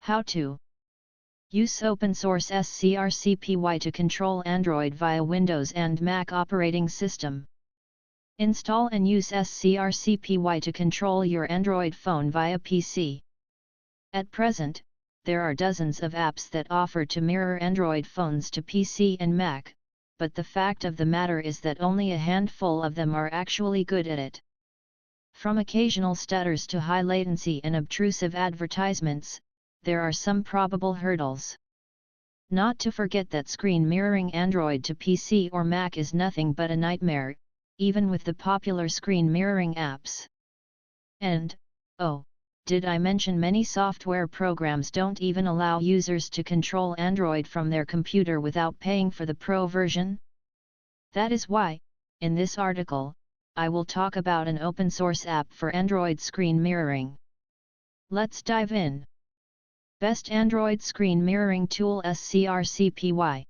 How to use open source Scrcpy to control Android via Windows and Mac operating system. Install and use Scrcpy to control your Android phone via PC. At present, there are dozens of apps that offer to mirror Android phones to PC and Mac, but the fact of the matter is that only a handful of them are actually good at it. From occasional stutters to high latency and obtrusive advertisements, there are some probable hurdles. Not to forget that screen mirroring Android to PC or Mac is nothing but a nightmare, even with the popular screen mirroring apps. And, oh, did I mention many software programs don't even allow users to control Android from their computer without paying for the Pro version? That is why, in this article, I will talk about an open source app for Android screen mirroring. Let's dive in. Best Android Screen Mirroring Tool Scrcpy.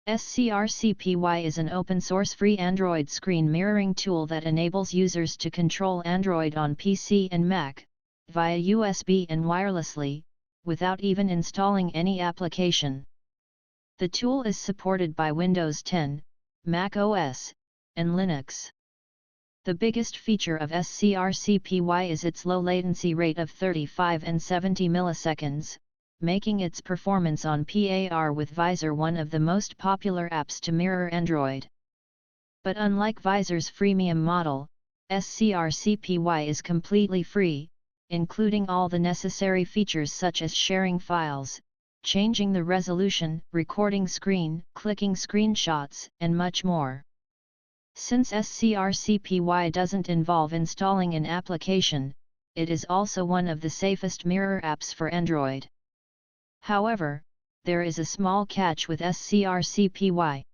Scrcpy is an open-source free Android screen mirroring tool that enables users to control Android on PC and Mac, via USB and wirelessly, without even installing any application. The tool is supported by Windows 10, macOS, and Linux. The biggest feature of Scrcpy is its low latency rate of 35 and 70 milliseconds, making its performance on PAR with Visor one of the most popular apps to mirror Android. But unlike Visor's freemium model, Scrcpy is completely free, including all the necessary features such as sharing files, changing the resolution, recording screen, clicking screenshots, and much more. Since Scrcpy doesn't involve installing an application, it is also one of the safest mirror apps for Android. However, there is a small catch with Scrcpy.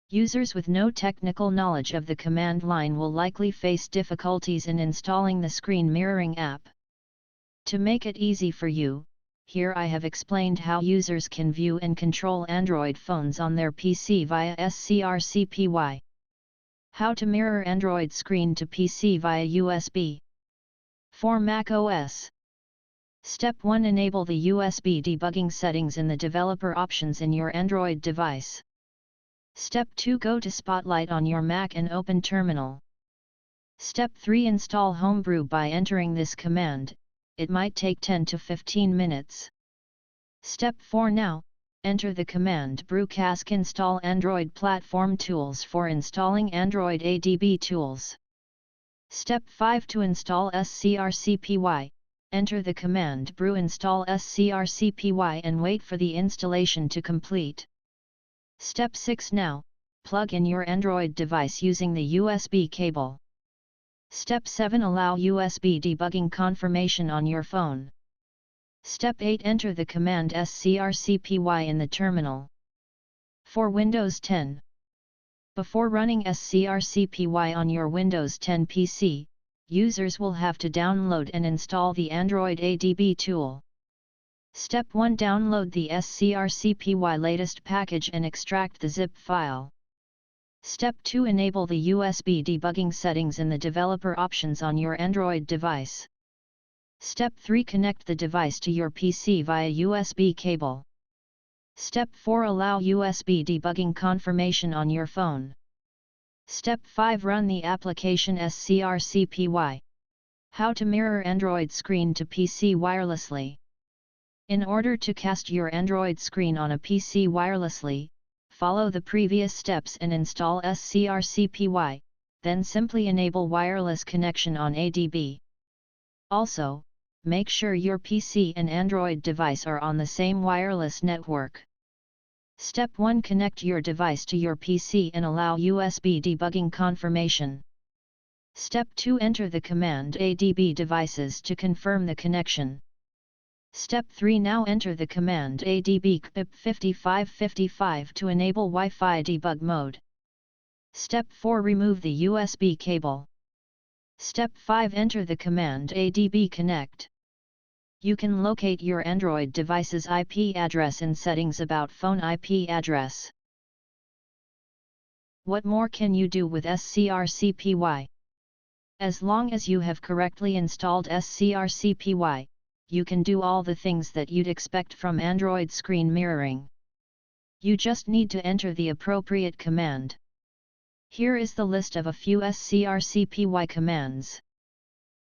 Users with no technical knowledge of the command line will likely face difficulties in installing the screen mirroring app. To make it easy for you, here I have explained how users can view and control Android phones on their PC via Scrcpy. How to mirror Android screen to PC via USB. For macOS. Step 1. Enable the USB debugging settings in the developer options in your Android device. Step 2. Go to Spotlight on your Mac and open Terminal. Step 3. Install Homebrew by entering this command. It might take 10 to 15 minutes. Step 4. Now, enter the command brew cask. Install Android platform tools for installing Android ADB tools. Step 5. To install Scrcpy, enter the command brew install Scrcpy and wait for the installation to complete. Step 6. Now, plug in your Android device using the USB cable. Step 7. Allow USB debugging confirmation on your phone. Step 8. Enter the command Scrcpy in the terminal. For Windows 10. Before running Scrcpy on your Windows 10 PC, users will have to download and install the Android ADB tool. Step 1. Download the Scrcpy latest package and extract the zip file. Step 2. Enable the USB debugging settings in the developer options on your Android device. Step 3. Connect the device to your PC via USB cable. Step 4. Allow USB debugging confirmation on your phone. Step 5. Run the application Scrcpy. How to mirror Android screen to PC wirelessly. In order to cast your Android screen on a PC wirelessly, follow the previous steps and install Scrcpy, then simply enable wireless connection on ADB. Also, make sure your PC and Android device are on the same wireless network. Step 1. Connect your device to your PC and allow USB debugging confirmation. Step 2. Enter the command ADB devices to confirm the connection. Step 3. Now enter the command ADB CPIP5555 to enable Wi-Fi debug mode. Step 4. Remove the USB cable. Step 5. Enter the command ADB connect. You can locate your Android device's IP address in Settings About Phone IP address. What more can you do with Scrcpy? As long as you have correctly installed Scrcpy, you can do all the things that you'd expect from Android screen mirroring. You just need to enter the appropriate command. Here is the list of a few Scrcpy commands.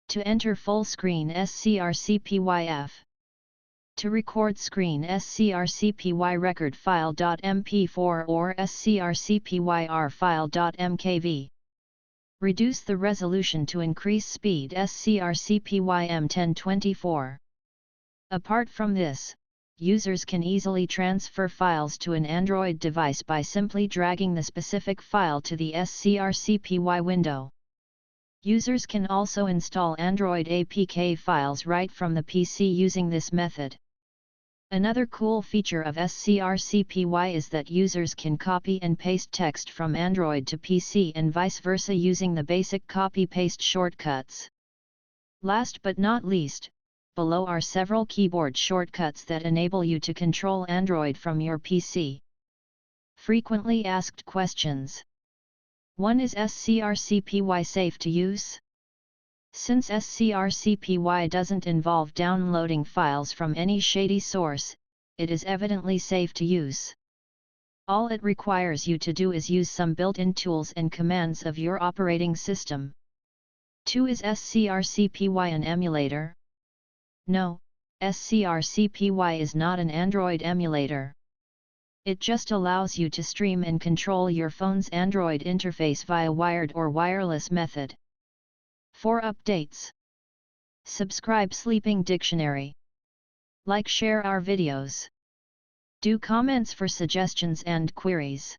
To enter full screen Scrcpyf. To record screen Scrcpy record file.mp4 or Scrcpyr file.mkv. Reduce the resolution to increase speed Scrcpym1024. Apart from this, users can easily transfer files to an Android device by simply dragging the specific file to the Scrcpy window. Users can also install Android APK files right from the PC using this method. Another cool feature of Scrcpy is that users can copy and paste text from Android to PC and vice versa using the basic copy-paste shortcuts. Last but not least, below are several keyboard shortcuts that enable you to control Android from your PC. Frequently asked questions. 1. Is Scrcpy safe to use? Since Scrcpy doesn't involve downloading files from any shady source, it is evidently safe to use. All it requires you to do is use some built-in tools and commands of your operating system. 2. Is Scrcpy an emulator? No, Scrcpy is not an Android emulator. It just allows you to stream and control your phone's Android interface via wired or wireless method. For updates, subscribe Sleeping Dictionary. Like, share our videos. Do comments for suggestions and queries.